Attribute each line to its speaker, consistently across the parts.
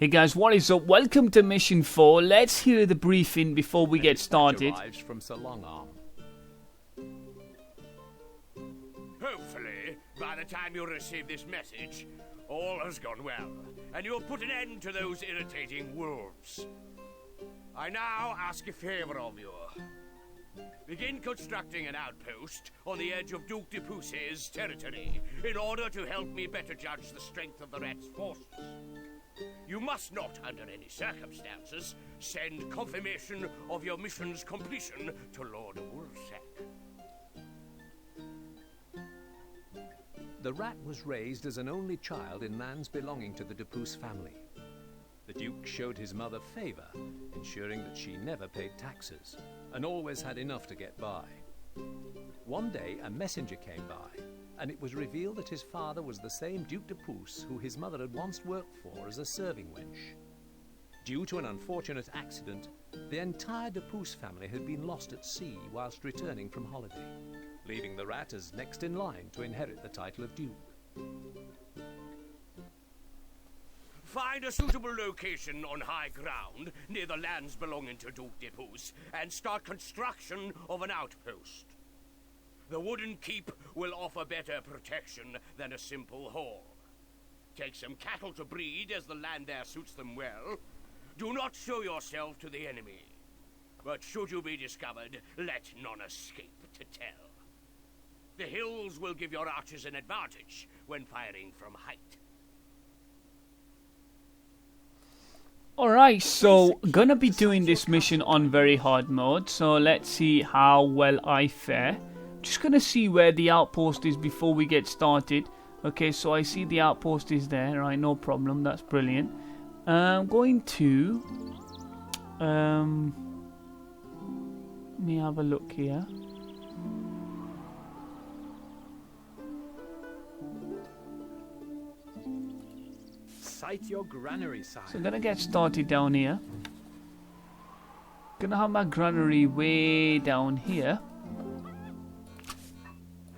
Speaker 1: Hey guys, what is up? Welcome to Mission 4. Let's hear the briefing before we get started.
Speaker 2: From Sir Longarm.
Speaker 3: Hopefully, by the time you receive this message, all has gone well, and you have put an end to those irritating wolves. I now ask a favor of you. Begin constructing an outpost on the edge of Duke de Pousse's territory in order to help me better judge the strength of the rat's forces. You must not, under any circumstances, send confirmation of your mission's completion to Lord Woolsack.
Speaker 2: The rat was raised as an only child in lands belonging to the de Pouce family. The Duke showed his mother favor, ensuring that she never paid taxes, and always had enough to get by. One day, a messenger came by, and it was revealed that his father was the same Duke de Pouce who his mother had once worked for as a serving wench. Due to an unfortunate accident, the entire de Pouce family had been lost at sea whilst returning from holiday, leaving the rat as next in line to inherit the title of Duke.
Speaker 3: Find a suitable location on high ground near the lands belonging to Duke de Pouce and start construction of an outpost. The wooden keep will offer better protection than a simple hall. Take some cattle to breed as the land there suits them well. Do not show yourself to the enemy. But should you be discovered, let none escape to tell. The hills will give your archers an advantage when firing from height.
Speaker 1: Alright, so gonna be doing this mission on very hard mode, so let's see how well I fare. Just gonna see where the outpost is before we get started. Okay, so I see the outpost is there, right, no problem, that's brilliant. I'm going to let me have a look here.
Speaker 4: Sight your granary, sire.
Speaker 1: So I'm gonna get started down here. Gonna have my granary way down here.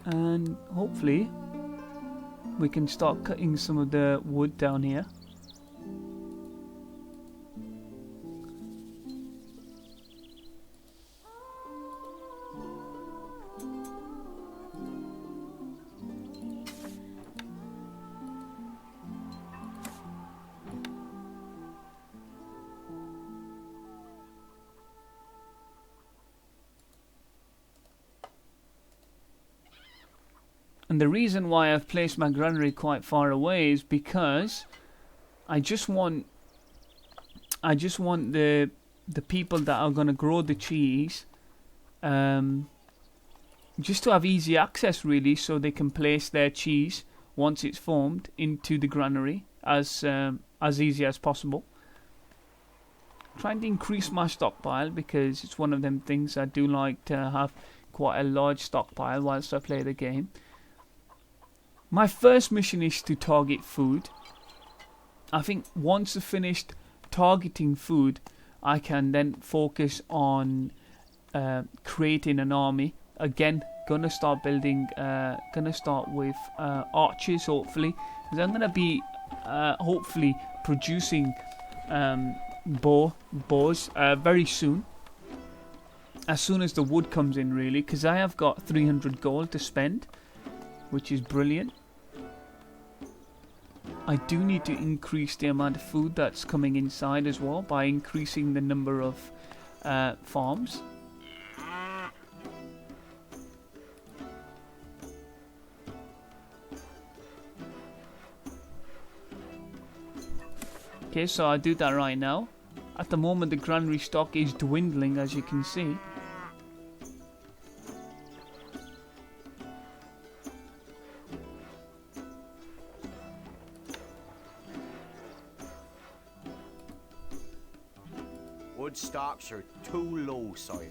Speaker 1: And hopefully we can start cutting some of the wood down here. And the reason why I've placed my granary quite far away is because I just want the people that are going to grow the cheese just to have easy access, really, so they can place their cheese once it's formed into the granary as easy as possible. Trying to increase my stockpile because it's one of them things I do like to have quite a large stockpile whilst I play the game. My first mission is to target food. I think once I've finished targeting food, I can then focus on creating an army. Again, gonna start building. Gonna start with archers, hopefully, because I'm gonna be hopefully producing bows very soon. As soon as the wood comes in, really, because I have got 300 gold to spend, which is brilliant. I do need to increase the amount of food that's coming inside as well by increasing the number of farms. Okay, so I do that right now. At the moment the granary stock is dwindling, as you can see.
Speaker 5: Wood stocks are too low, sire.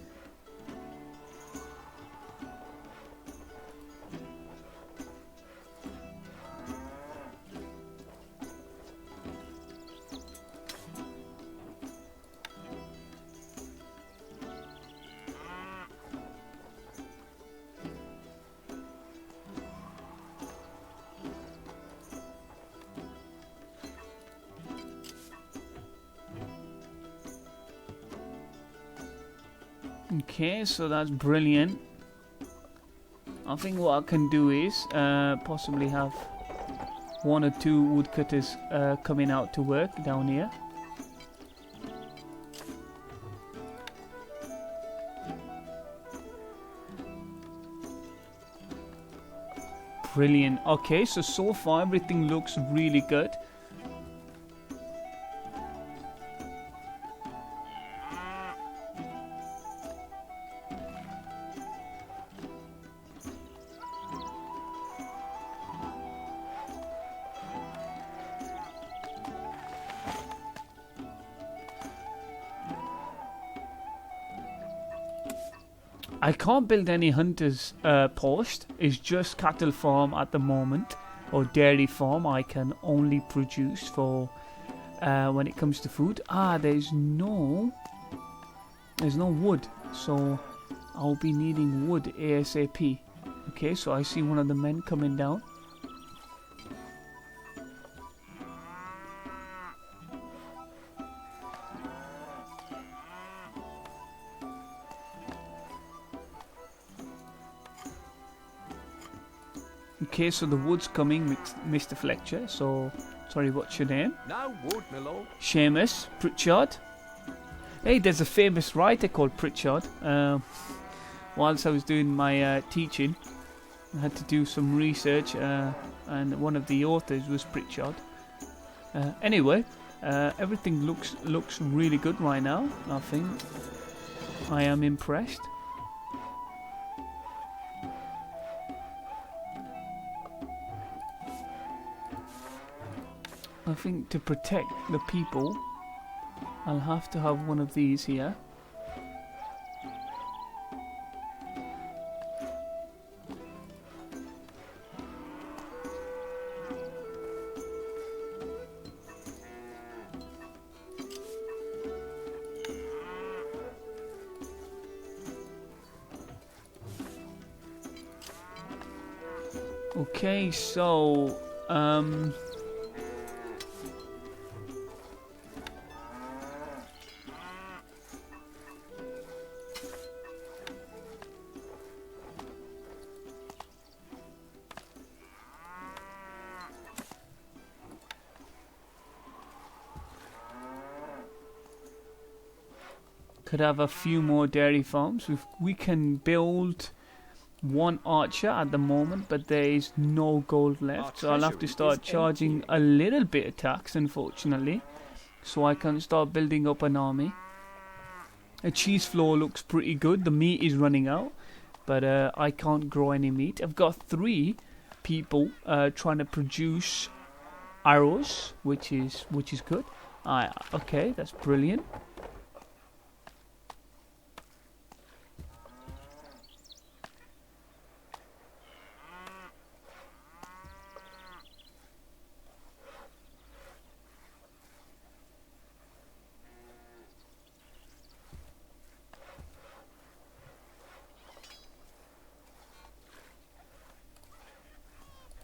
Speaker 1: Okay, so that's brilliant. I think what I can do is possibly have 1 or 2 woodcutters coming out to work down here. Brilliant. Okay, so far everything looks really good. I can't build any hunters post. It's just cattle farm at the moment, or dairy farm. I can only produce for when it comes to food. There's no wood, so I'll be needing wood ASAP. Okay, so I see one of the men coming down. Okay, so the wood's coming, Mr. Fletcher. So, sorry, what's your name?
Speaker 2: Now wood, my lord.
Speaker 1: Seamus Pritchard. Hey, there's a famous writer called Pritchard. Whilst I was doing my teaching, I had to do some research, and one of the authors was Pritchard. Anyway, everything looks really good right now. I think I am impressed. I think to protect the people, I'll have to have one of these here. Okay, so could have a few more dairy farms. We can build 1 archer at the moment, but there is no gold left, so I'll have to start charging a little bit of tax, unfortunately, so I can start building up an army. A cheese floor looks pretty good. The meat is running out, but I can't grow any meat. I've got 3 people trying to produce arrows, which is good. Okay, that's brilliant.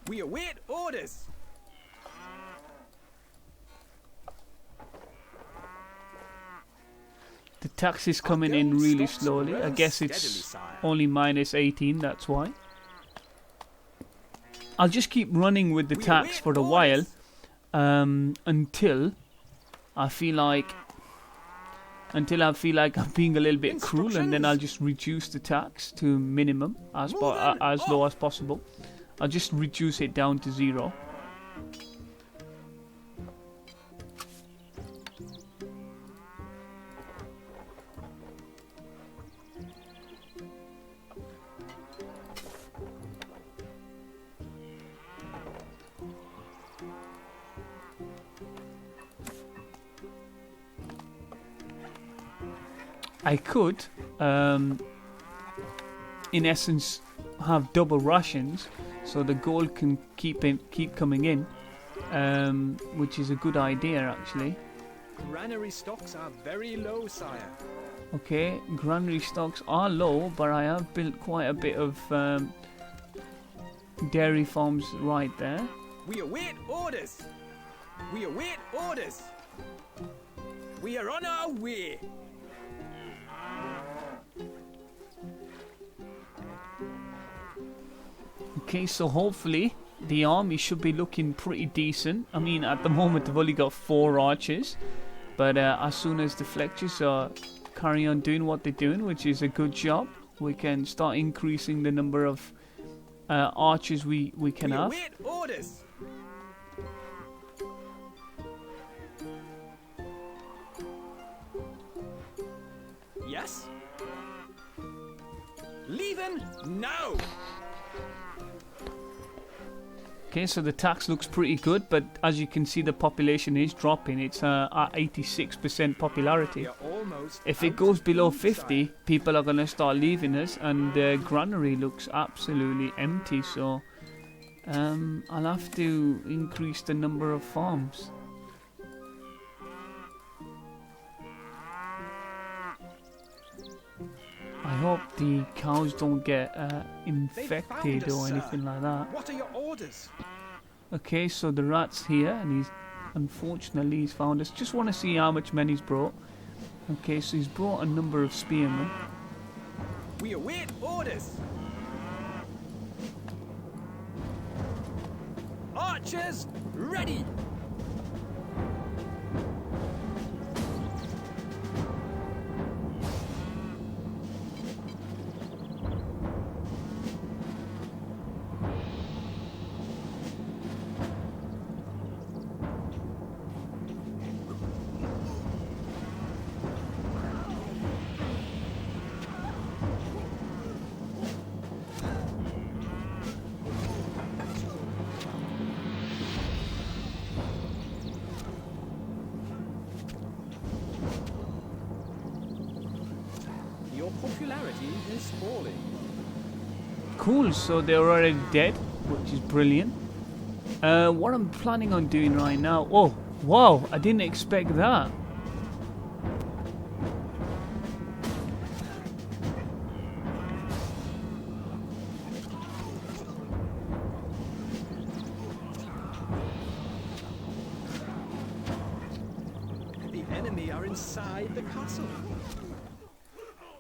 Speaker 4: We await orders.
Speaker 1: The tax is coming in really slowly. I guess it's only minus 18, that's why. I'll just keep running with the tax for a while until I feel like I'm being a little bit cruel, and then I'll just reduce the tax to minimum as low as possible. I'll just reduce it down to 0. I could, in essence, have double rations, so the gold can keep coming in, which is a good idea actually.
Speaker 4: Granary stocks are very low, sire.
Speaker 1: Okay, granary stocks are low, but I have built quite a bit of dairy farms right there.
Speaker 4: We await orders. We await orders. We are on our way.
Speaker 1: Okay, so hopefully the army should be looking pretty decent. I mean, at the moment they've only got 4 archers, but as soon as the Fletchers carry on doing what they're doing, which is a good job, we can start increasing the number of archers we can have.
Speaker 4: await orders. Yes. Leaving now.
Speaker 1: Okay, so the tax looks pretty good, but as you can see, the population is dropping. It's at 86% popularity.
Speaker 4: We are almost
Speaker 1: If it
Speaker 4: out
Speaker 1: goes
Speaker 4: of
Speaker 1: below
Speaker 4: food,
Speaker 1: 50,
Speaker 4: sire.
Speaker 1: people are going to start leaving us, and the granary looks absolutely empty. So I'll have to increase the number of farms. I hope the cows don't get infected
Speaker 4: us,
Speaker 1: or
Speaker 4: sir.
Speaker 1: anything like that.
Speaker 4: What are your orders?
Speaker 1: Okay, so the rat's here, and unfortunately he's found us. Just want to see how much men he's brought. Okay, so he's brought a number of spearmen.
Speaker 4: We await orders. Archers ready. Your popularity is falling.
Speaker 1: Cool, so they're already dead, which is brilliant. What I'm planning on doing right now... Oh, wow, I didn't expect that.
Speaker 4: The enemy are inside the castle.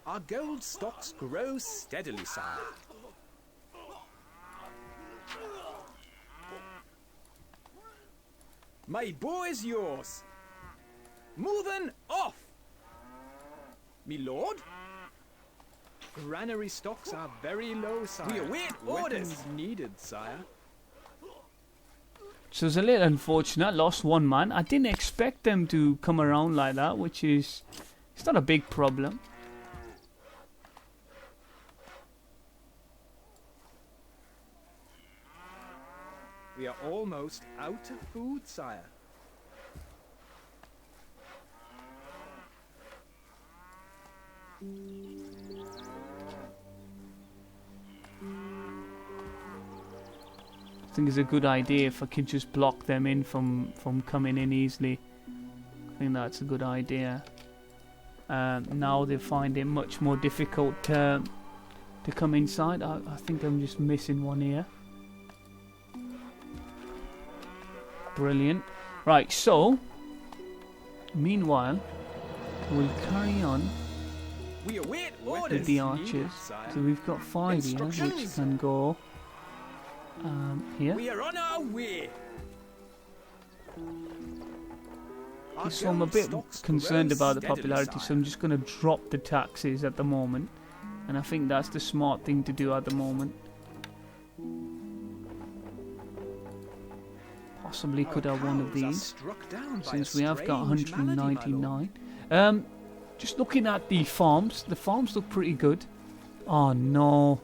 Speaker 4: Our gold stocks grow steadily, sire. My bow is yours. Moving off. Me lord? Granary stocks are very low, sire. We await orders. Weapons needed, sire.
Speaker 1: So it's a little unfortunate, lost 1 man. I didn't expect them to come around like that, which is... It's not a big problem.
Speaker 4: We are almost out of food, sire.
Speaker 1: I think it's a good idea if I could just block them in from coming in easily. I think that's a good idea. Now they find it much more difficult to come inside. I think I'm just missing one here. Brilliant. Right, so meanwhile we'll carry on
Speaker 4: We await
Speaker 1: with
Speaker 4: orders.
Speaker 1: the
Speaker 4: needed,
Speaker 1: archers.
Speaker 4: sire.
Speaker 1: So we've got 5 here, which
Speaker 4: Instructions.
Speaker 1: can go here.
Speaker 4: We are on our way. Our
Speaker 1: So I'm a
Speaker 4: gold
Speaker 1: bit
Speaker 4: stocks
Speaker 1: concerned
Speaker 4: grow
Speaker 1: about the
Speaker 4: steadily,
Speaker 1: popularity, so
Speaker 4: sire.
Speaker 1: I'm just going to drop the taxes at the moment, and I think that's the smart thing to do at the moment. Possibly could
Speaker 4: Our
Speaker 1: have one of
Speaker 4: cows are
Speaker 1: these,
Speaker 4: struck down by
Speaker 1: since
Speaker 4: a
Speaker 1: we have got
Speaker 4: strange malady, my lord.
Speaker 1: 199. Just looking at the farms look pretty good. Oh no,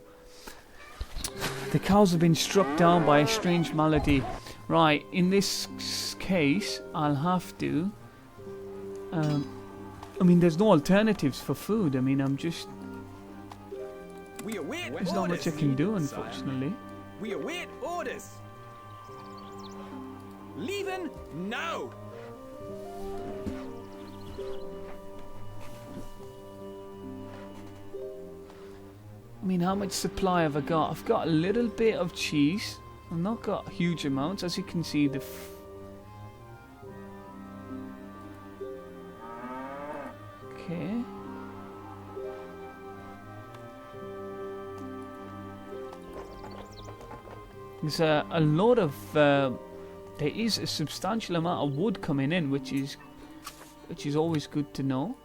Speaker 1: the cows have been struck down by a strange malady. Right, in this case I'll have to I mean, there's no alternatives for food. I mean,
Speaker 4: We await
Speaker 1: there's not much I
Speaker 4: orders,
Speaker 1: can do,
Speaker 4: sire.
Speaker 1: unfortunately.
Speaker 4: We await orders. Leaving now.
Speaker 1: I mean, how much supply have I got? I've got a little bit of cheese. I've not got huge amounts. As you can see, okay. There's a lot of there is a substantial amount of wood coming in, which is always good to know.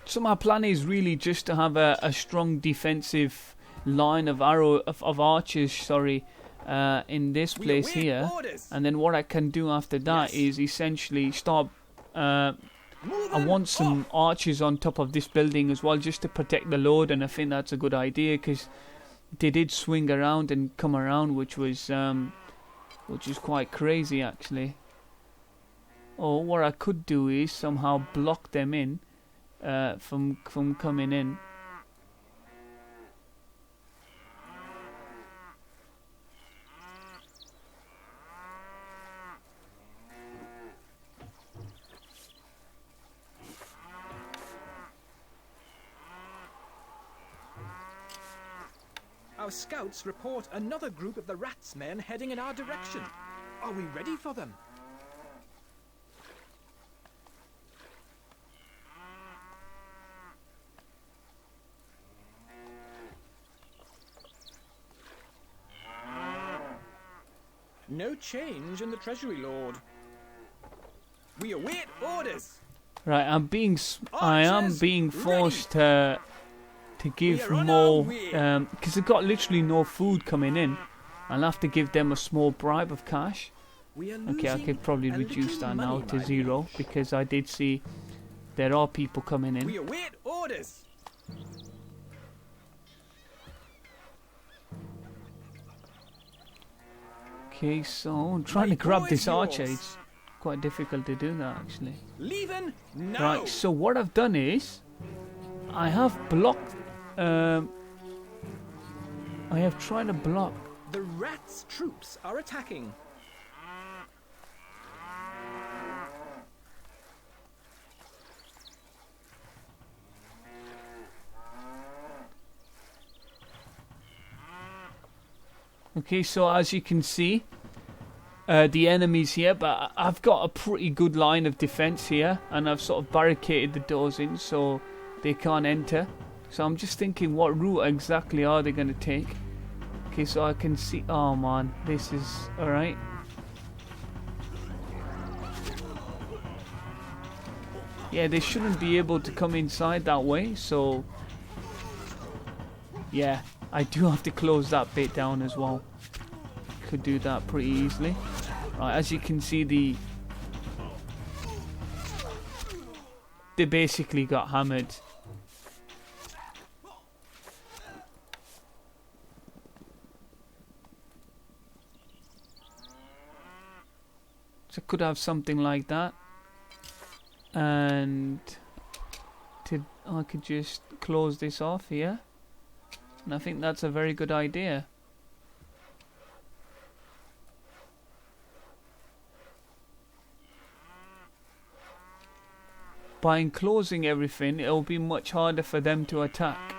Speaker 1: So my plan is really just to have a strong defensive line of archers, sorry, in this place here, and then what I can do after that is essentially start. I want some archers on top of this building as well, just to protect the load, and I think that's a good idea because they did swing around and come around, which was quite crazy actually. Or what I could do is somehow block them in from coming in.
Speaker 4: Our scouts report another group of the Rats men heading in our direction. Are we ready for them? No change in the Treasury Lord. We await orders.
Speaker 1: Right, I am being forced to give more, because they've got literally no food coming in. I'll have to give them a small bribe of cash. Okay, I could probably reduce that now to 0 because I did see there are people coming in.
Speaker 4: We await orders.
Speaker 1: Okay, so I'm trying to grab this archer. It's quite difficult to do that actually.
Speaker 4: Leaving now.
Speaker 1: Right, so what I've done is I have blocked. I have tried to block.
Speaker 4: The Rats' troops are attacking.
Speaker 1: Okay, so as you can see, the enemy's here, but I've got a pretty good line of defense here, and I've sort of barricaded the doors in so they can't enter. So I'm just thinking, what route exactly are they going to take? Okay, so I can see. Oh man, this is alright. Yeah, they shouldn't be able to come inside that way, so yeah, I do have to close that bit down as well. Could do that pretty easily. Right, as you can see, they basically got hammered. So I could have something like that, and I could just close this off here, and I think that's a very good idea. By enclosing everything, it'll be much harder for them to attack.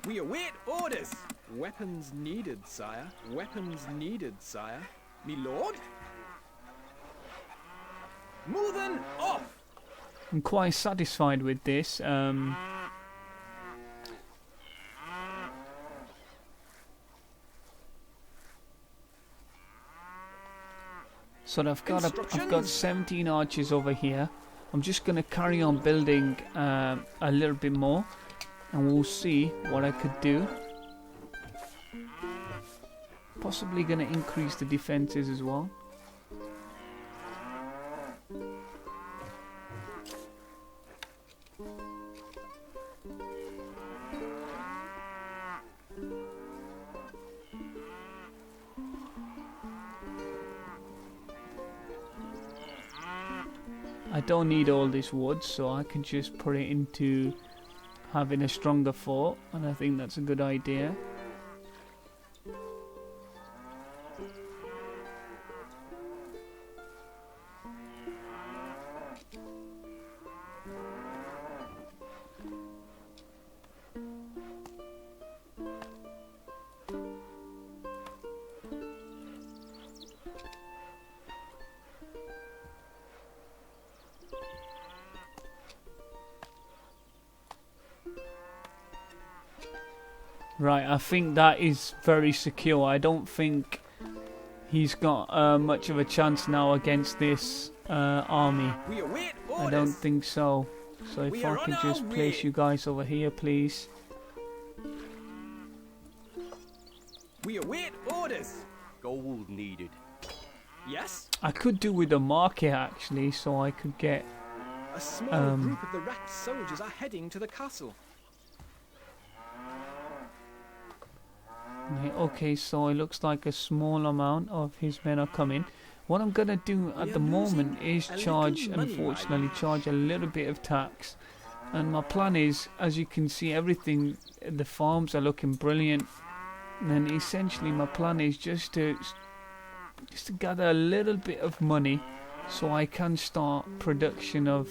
Speaker 4: We await orders. Weapons needed, sire. Weapons needed, sire. Me lord? Moving off!
Speaker 1: I'm quite satisfied with this. So I've got 17 archers over here. I'm just going to carry on building a little bit more, and we'll see what I could do. Possibly going to increase the defenses as well. I don't need all this wood, so I can just put it into having a stronger fort, and I think that's a good idea. Right, I think that is very secure. I don't think he's got much of a chance now against this army.
Speaker 4: We await
Speaker 1: I don't
Speaker 4: orders.
Speaker 1: think so. So if
Speaker 4: We
Speaker 1: I
Speaker 4: are on
Speaker 1: could
Speaker 4: our
Speaker 1: just place
Speaker 4: way.
Speaker 1: you guys over here, please.
Speaker 4: We await orders.
Speaker 5: Gold needed.
Speaker 4: Yes?
Speaker 1: I could do with a market actually, so I could get.
Speaker 4: A small group of the rat soldiers are heading to the castle.
Speaker 1: Right, okay, so it looks like a small amount of his men are coming. What I'm gonna do at
Speaker 4: We
Speaker 1: the
Speaker 4: are
Speaker 1: moment
Speaker 4: losing
Speaker 1: is
Speaker 4: a
Speaker 1: charge,
Speaker 4: little money,
Speaker 1: unfortunately,
Speaker 4: Riley.
Speaker 1: charge a little bit of tax. And my plan is, as you can see, everything, the farms are looking brilliant. And essentially, my plan is just to gather a little bit of money, so I can start production of.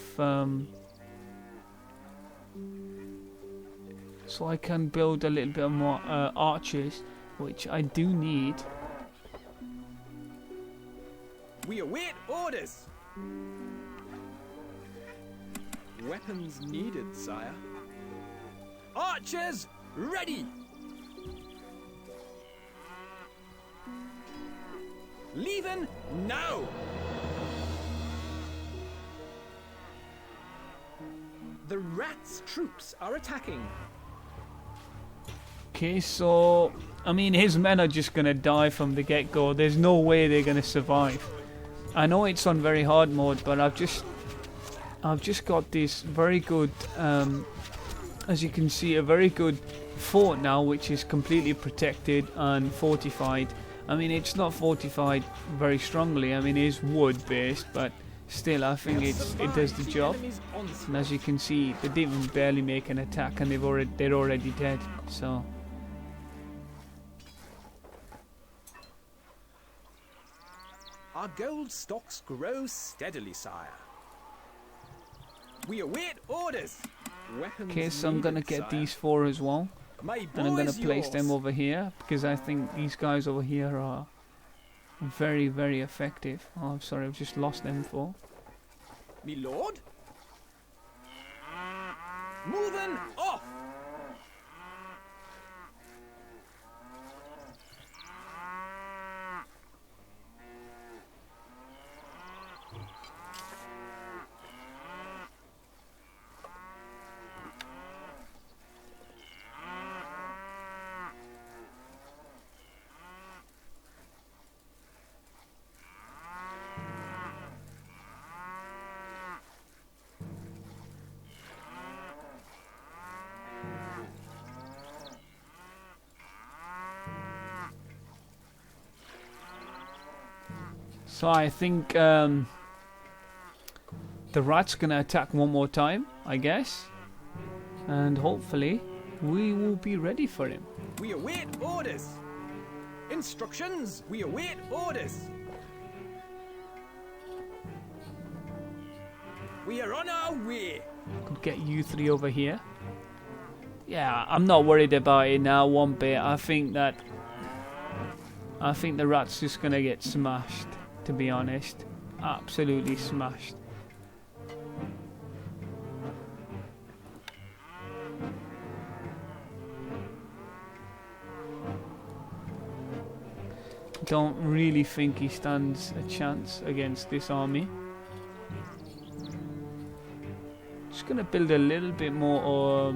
Speaker 1: So I can build a little bit more archers, which I do need.
Speaker 4: We await orders. Weapons needed, sire. Archers, ready! Leaving now! The rats' troops are attacking.
Speaker 1: Okay, so I mean his men are just gonna die from the get-go. There's no way they're gonna survive. I know it's on very hard mode, but I've just got this very good, as you can see, a very good fort now, which is completely protected and fortified. I mean, it's not fortified very strongly. I mean, it is wood-based, but still, I think it does the job. And as you can see, they didn't even barely make an attack, and they're already dead. So.
Speaker 4: Our gold stocks grow steadily, sire. We await orders. Weapons
Speaker 1: Okay, so I'm gonna
Speaker 4: needed,
Speaker 1: get
Speaker 4: sire.
Speaker 1: these four as well.
Speaker 4: My
Speaker 1: And I'm gonna
Speaker 4: boy's
Speaker 1: place them
Speaker 4: yours.
Speaker 1: over here because I think these guys over here are very, very effective. Oh, I'm sorry, I've just lost them for.
Speaker 4: Me lord? Moving off!
Speaker 1: So I think the rat's gonna attack one more time, I guess, and hopefully we will be ready for him.
Speaker 4: We await orders. Instructions. We await orders. We are on our way.
Speaker 1: Could get you three over here. Yeah, I'm not worried about it now one bit. I think the rat's just gonna get smashed, to be honest. Absolutely smashed. Don't really think he stands a chance against this army. Just gonna build a little bit more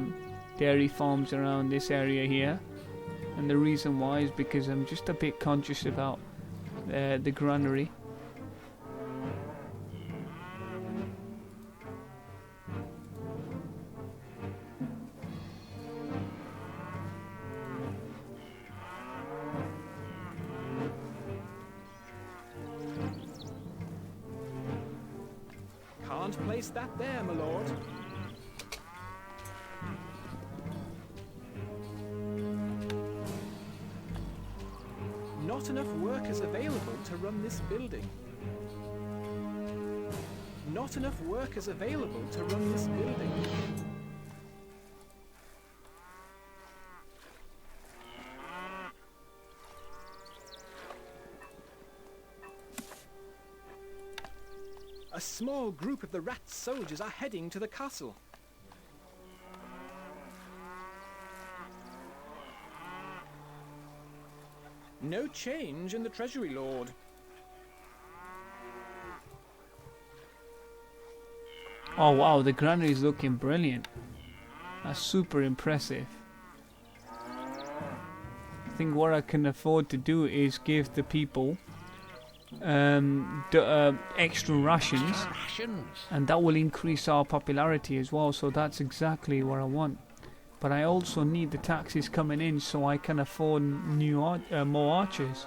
Speaker 1: dairy farms around this area here, and the reason why is because I'm just a bit conscious about the granary.
Speaker 4: Can't place that there, my lord. Not enough workers available to run this building. Not enough workers available to run this building. A small group of the rat soldiers are heading to the castle. No change in the Treasury Lord.
Speaker 1: Oh wow, the granary is looking brilliant. That's super impressive. I think what I can afford to do is give the people extra rations, and that will increase our popularity as well, so that's exactly what I want. But I also need the taxes coming in so I can afford more archers.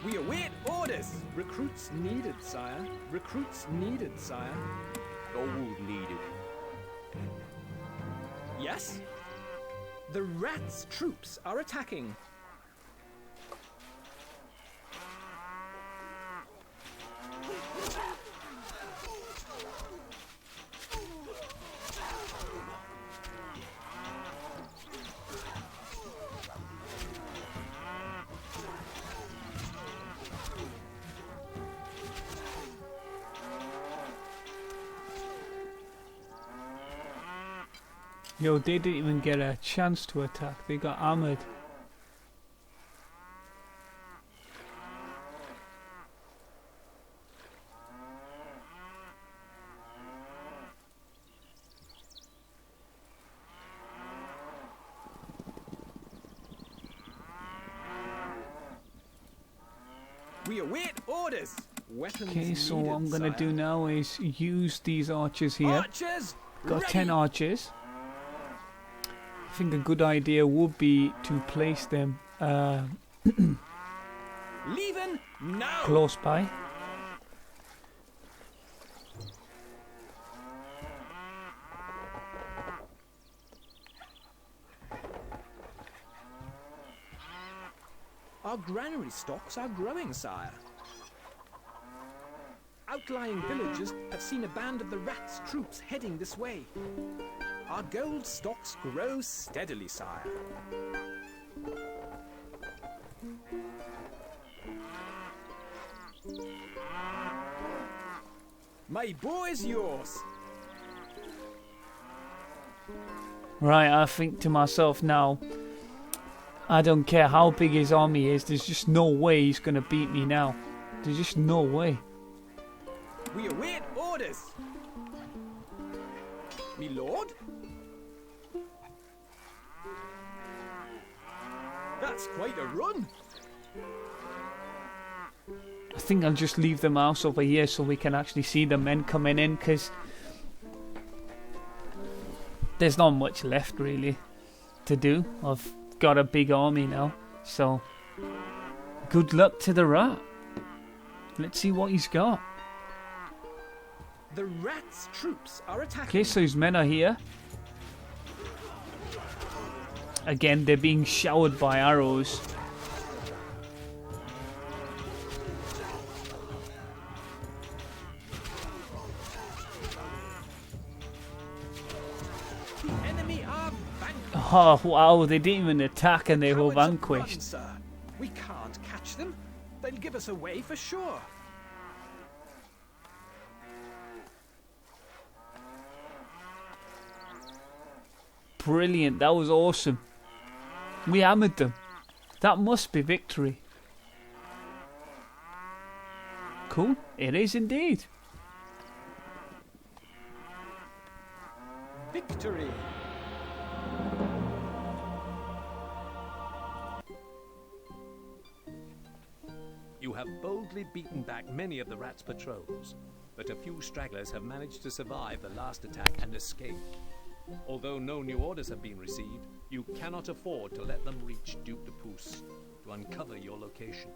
Speaker 4: We await orders. Recruits needed, sire. Recruits needed, sire.
Speaker 5: Gold needed.
Speaker 4: Yes? The rats' troops are attacking.
Speaker 1: Yo, they didn't even get a chance to attack. They got armored.
Speaker 4: We await orders. Weapons
Speaker 1: Okay, so
Speaker 4: needed,
Speaker 1: what I'm gonna
Speaker 4: sire.
Speaker 1: do now is use these archers here.
Speaker 4: Archers,
Speaker 1: Got
Speaker 4: ready.
Speaker 1: 10 archers. I think a good idea would be to place them
Speaker 4: Leaving now.
Speaker 1: close by.
Speaker 4: Our granary stocks are growing, sire. Outlying villages have seen a band of the rats' troops heading this way. Our gold stocks grow steadily, sire. My bow is yours.
Speaker 1: Right, I think to myself now, I don't care how big his army is, there's just no way he's gonna beat me now. There's just no way.
Speaker 4: We await orders. Me lord? That's quite a run.
Speaker 1: I think I'll just leave the mouse over here so we can actually see the men coming in, because there's not much left really to do. I've got a big army now, so good luck to the rat. Let's see what he's got.
Speaker 4: The rats' troops are attacking.
Speaker 1: Okay, so his men are here. Again, they're being showered by arrows.
Speaker 4: The enemy are vanquished.
Speaker 1: Oh wow, they didn't even attack and they were
Speaker 4: Cowards have run,
Speaker 1: vanquished.
Speaker 4: sir. We can't catch them. They'll give us away for sure.
Speaker 1: Brilliant, that was awesome. We hammered them. That must be victory. Cool, it is indeed.
Speaker 4: Victory.
Speaker 2: You have boldly beaten back many of the rats' patrols, but a few stragglers have managed to survive the last attack and escape. Although no new orders have been received, you cannot afford to let them reach Duke de Pouce to uncover your location.